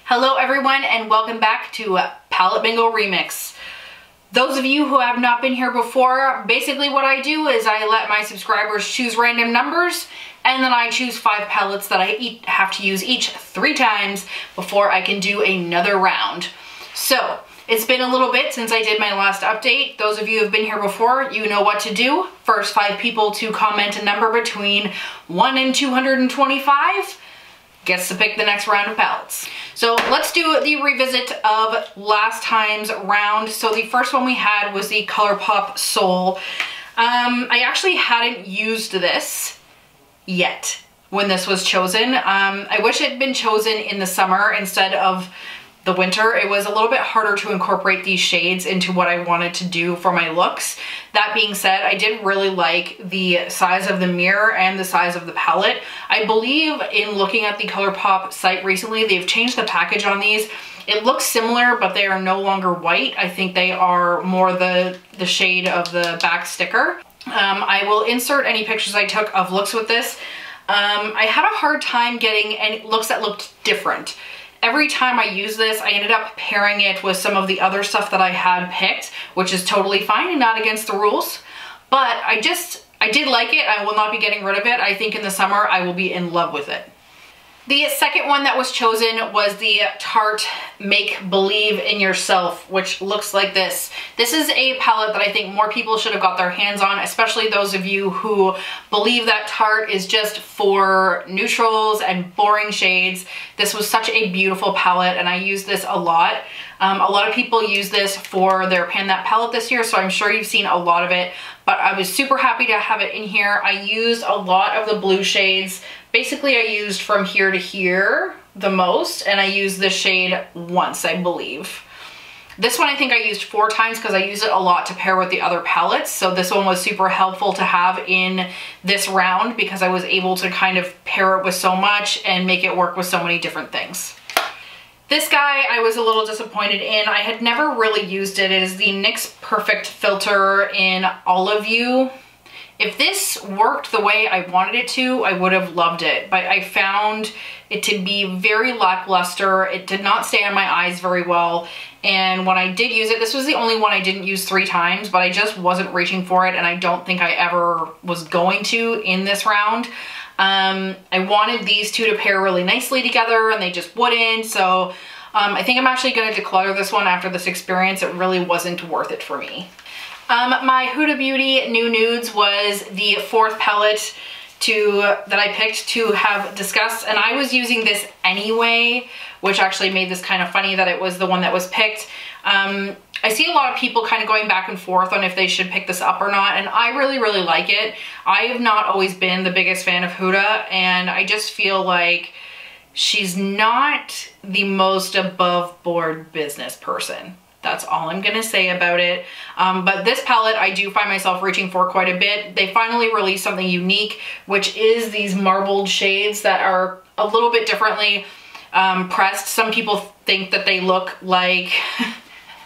Hello everyone and welcome back to Palette Bingo Remix. Those of you who have not been here before, basically what I do is I let my subscribers choose random numbers and then I choose 5 palettes that I have to use each 3 times before I can do another round. So it's been a little bit since I did my last update. Those of you who have been here before, you know what to do. First 5 people to comment a number between 1 and 225 gets to pick the next round of palettes. So let's do the revisit of last time's round. So the first one we had was the ColourPop Soul. I actually hadn't used this yet when this was chosen. I wish it had been chosen in the summer instead of the winter. It was a little bit harder to incorporate these shades into what I wanted to do for my looks. That being said, I did really like the size of the mirror and the size of the palette. I believe in looking at the ColourPop site recently, they've changed the package on these. It looks similar, but they are no longer white. I think they are more the shade of the back sticker. I will insert any pictures I took of looks with this. I had a hard time getting any looks that looked different. Every time I use this, I ended up pairing it with some of the other stuff that I had picked, which is totally fine and not against the rules. But I did like it. I will not be getting rid of it. I think in the summer I will be in love with it. The second one that was chosen was the Tarte Make Believe in Yourself, which looks like this. This is a palette that I think more people should have got their hands on, especially those of you who believe that Tarte is just for neutrals and boring shades. This was such a beautiful palette and I use this a lot. A lot of people use this for their Pan That palette this year, so I'm sure you've seen a lot of it, but I was super happy to have it in here. I used a lot of the blue shades. Basically, I used from here to here the most, and I used this shade once, I believe. This one I think I used 4 times because I use it a lot to pair with the other palettes, so this one was super helpful to have in this round because I was able to kind of pair it with so much and make it work with so many different things. This guy I was a little disappointed in. I had never really used it. It is the NYX Perfect Filter in Olive You. If this worked the way I wanted it to, I would have loved it, but I found it to be very lackluster. It did not stay on my eyes very well, and when I did use it, this was the only one I didn't use 3 times, but I just wasn't reaching for it, and I don't think I ever was going to in this round. I wanted these two to pair really nicely together, and they just wouldn't, so I think I'm actually going to declutter this one after this experience. It really wasn't worth it for me. My Huda Beauty New Nudes was the 4th palette that I picked to have discussed, and I was using this anyway, which actually made this kind of funny that it was the one that was picked. I see a lot of people kind of going back and forth on if they should pick this up or not, and I really like it. I have not always been the biggest fan of Huda, and I just feel like she's not the most above board business person. That's all I'm gonna say about it. But this palette I do find myself reaching for quite a bit. They finally released something unique, which is these marbled shades that are a little bit differently pressed. Some people think that they look like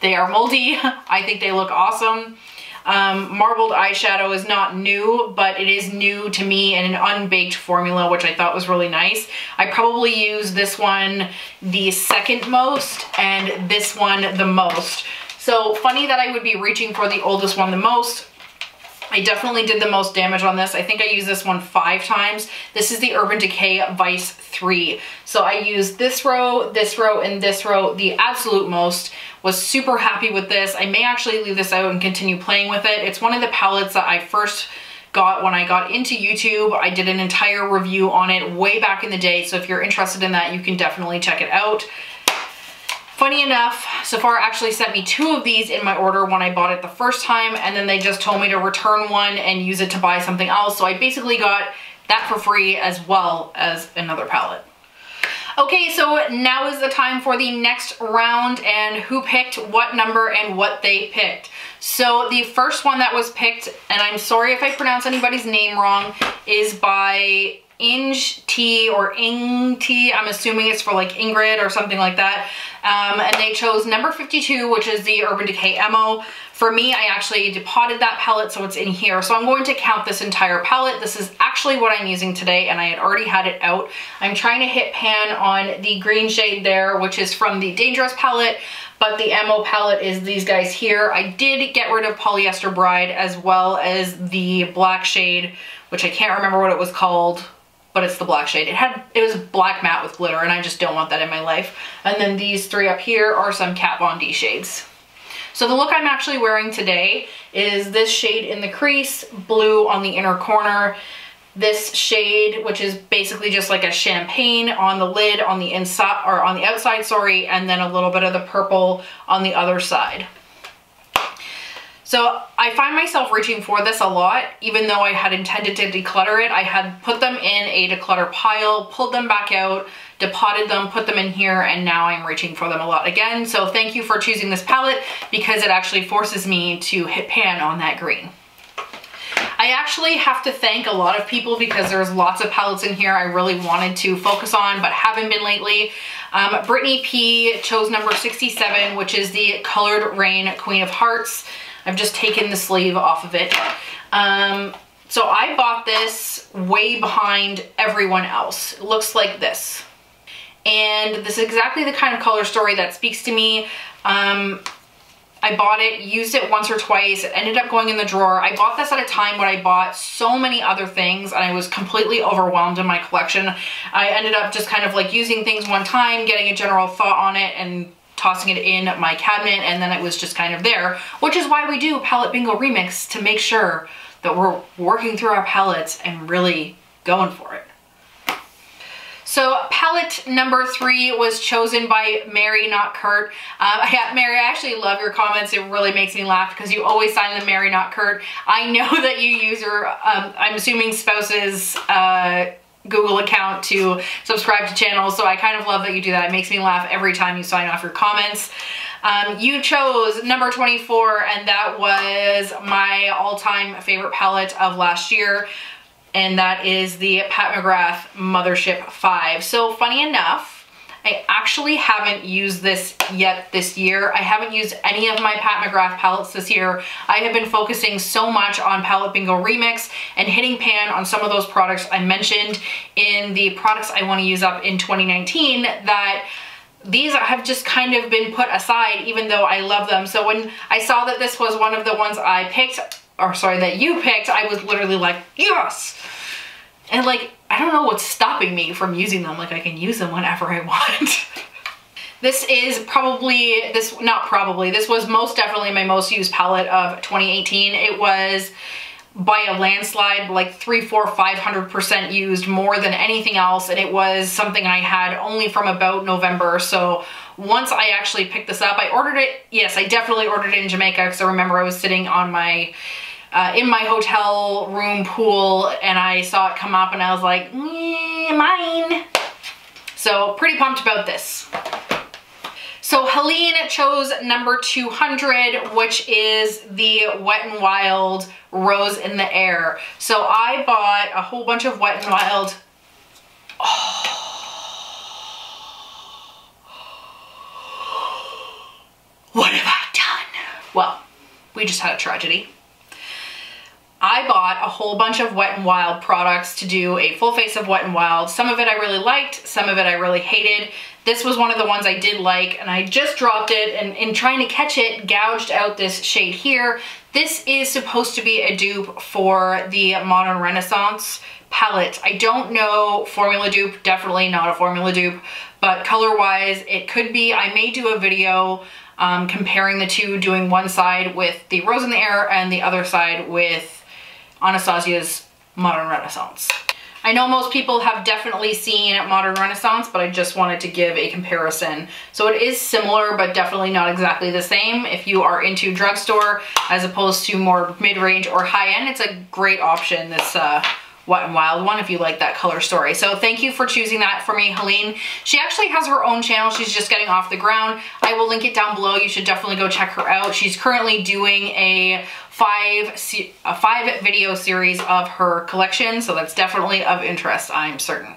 they are moldy. I think they look awesome. Marbled eyeshadow is not new, but it is new to me in an unbaked formula, which I thought was really nice. I probably use this one the second most and this one the most. So funny that I would be reaching for the oldest one the most. I definitely did the most damage on this. I think I used this one 5 times. This is the Urban Decay Vice 3. So I used this row, and this row the absolute most. Was super happy with this. I may actually leave this out and continue playing with it. It's one of the palettes that I first got when I got into YouTube. I did an entire review on it way back in the day, so if you're interested in that, you can definitely check it out. Funny enough, Sephora actually sent me 2 of these in my order when I bought it the first time, and then they just told me to return one and use it to buy something else, so I basically got that for free as well as another palette. Okay, so now is the time for the next round and who picked what number and what they picked. So the first one that was picked, and I'm sorry if I pronounce anybody's name wrong, is by Inge Tea or Ing Tea. I'm assuming it's for like Ingrid or something like that. And they chose number 52, which is the Urban Decay Emo. For me, I actually depotted that palette, so it's in here. So I'm going to count this entire palette. This is actually what I'm using today, and I had already had it out. I'm trying to hit pan on the green shade there, which is from the Dangerous palette, but the Emo palette is these guys here. I did get rid of Polyester Bride as well as the black shade, which I can't remember what it was called, but it's the black shade. It was black matte with glitter, and I just don't want that in my life. And then these three up here are some Kat Von D shades. So the look I'm actually wearing today is this shade in the crease, blue on the inner corner, this shade, which is basically just like a champagne on the lid on the inside, or on the outside, sorry, and then a little bit of the purple on the other side. So I find myself reaching for this a lot, even though I had intended to declutter it. I had put them in a declutter pile, pulled them back out, depotted them, put them in here, and now I'm reaching for them a lot again. So thank you for choosing this palette, because it actually forces me to hit pan on that green. I actually have to thank a lot of people because there's lots of palettes in here I really wanted to focus on but haven't been lately. Brittany P chose number 67, which is the Colored Rain Queen of Hearts. I've just taken the sleeve off of it. So I bought this way behind everyone else. It looks like this. And this is exactly the kind of color story that speaks to me. I bought it, used it once or twice, it ended up going in the drawer. I bought this at a time when I bought so many other things and I was completely overwhelmed in my collection. I ended up just kind of like using things one time, getting a general thought on it, and tossing it in my cabinet, and then it was just kind of there, which is why we do Palette Bingo Remix, to make sure that we're working through our palettes and really going for it. So palette number 3 was chosen by Mary, not Kurt. Mary, I actually love your comments. It really makes me laugh because you always sign the Mary, not Kurt. I know that you use your, I'm assuming spouse's Google account to subscribe to channels, so I kind of love that you do that. It makes me laugh every time you sign off your comments. You chose number 24, and that was my all-time favorite palette of last year, and that is the Pat McGrath Mothership 5. So funny enough, I actually haven't used this yet this year. I haven't used any of my Pat McGrath palettes this year. I have been focusing so much on Palette Bingo Remix and hitting pan on some of those products I mentioned in the products I want to use up in 2019 that these have just kind of been put aside, even though I love them. So when I saw that this was one of the ones I picked, or sorry, that you picked, I was literally like, yes! And like, I don't know what's stopping me from using them. Like, I can use them whenever I want. This is probably, this was most definitely my most used palette of 2018. It was by a landslide, like 500% used more than anything else. And it was something I had only from about November. So once I actually picked this up, I ordered it. Yes, I definitely ordered it in Jamaica, because I remember I was sitting on my in my hotel room pool and I saw it come up and I was like, mine. So pretty pumped about this. So Helene chose number 200, which is the Wet n Wild Rose in the Air. So I bought a whole bunch of Wet n Wild. What have I done? Well, we just had a tragedy. I bought a whole bunch of Wet n Wild products to do a full face of Wet n Wild. Some of it I really liked, some of it I really hated. This was one of the ones I did like, and I just dropped it, and in trying to catch it, gouged out this shade here. This is supposed to be a dupe for the Modern Renaissance palette. I don't know, formula dupe, definitely not a formula dupe, but color-wise, it could be. I may do a video comparing the two, doing one side with the Rose in the Air and the other side with Anastasia's Modern Renaissance. I know most people have definitely seen Modern Renaissance, but I just wanted to give a comparison. So it is similar, but definitely not exactly the same. If you are into drugstore as opposed to more mid-range or high-end, it's a great option, this Wet n Wild one if you like that color story. So thank you for choosing that for me, Helene. She actually has her own channel. She's just getting off the ground. I will link it down below. You should definitely go check her out. She's currently doing a five video series of her collection, so that's definitely of interest, I'm certain.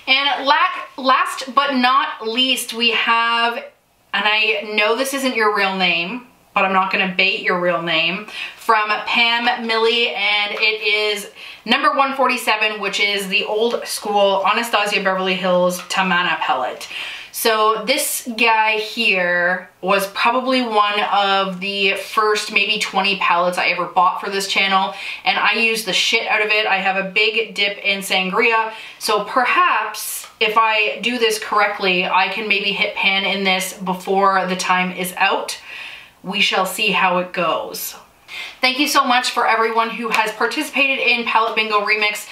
And last but not least, we have, and I know this isn't your real name, but I'm not gonna bait your real name, from Pam Millie, and it is number 147, which is the old school Anastasia Beverly Hills Tamana palette. So this guy here was probably one of the first maybe 20 palettes I ever bought for this channel, and I used the shit out of it. I have a big dip in sangria, so perhaps if I do this correctly, I can maybe hit pan in this before the time is out. We shall see how it goes. Thank you so much for everyone who has participated in Palette Bingo Remix.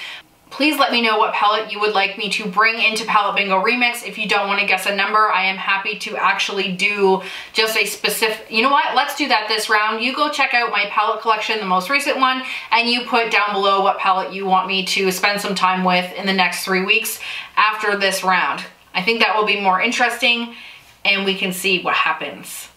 Please let me know what palette you would like me to bring into Palette Bingo Remix. If you don't want to guess a number, I am happy to actually do just a specific, you know what, let's do that this round. You go check out my palette collection, the most recent one, and you put down below what palette you want me to spend some time with in the next 3 weeks after this round. I think that will be more interesting, and we can see what happens.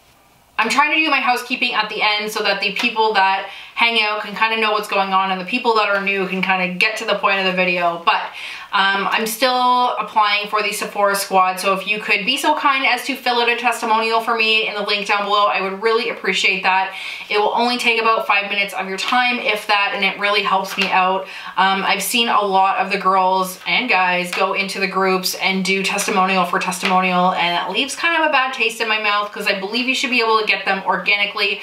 I'm trying to do my housekeeping at the end so that the people that hang out can kind of know what's going on, and the people that are new can kind of get to the point of the video. But I'm still applying for the Sephora Squad, so if you could be so kind as to fill out a testimonial for me in the link down below, I would really appreciate that. It will only take about 5 minutes of your time, if that, and it really helps me out. I've seen a lot of the girls and guys go into the groups and do testimonial for testimonial, and it leaves kind of a bad taste in my mouth because I believe you should be able to get them organically.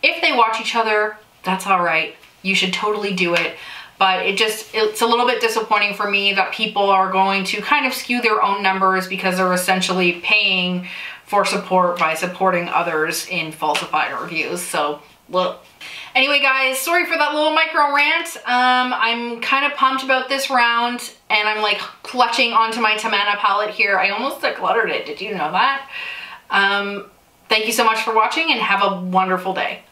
If they watch each other, that's all right. You should totally do it. But it's a little bit disappointing for me that people are going to kind of skew their own numbers because they're essentially paying for support by supporting others in falsified reviews. So, well. Anyway, guys, sorry for that little micro rant. I'm kind of pumped about this round, and I'm like clutching onto my Tamana palette here. I almost decluttered it. Did you know that? Thank you so much for watching, and have a wonderful day.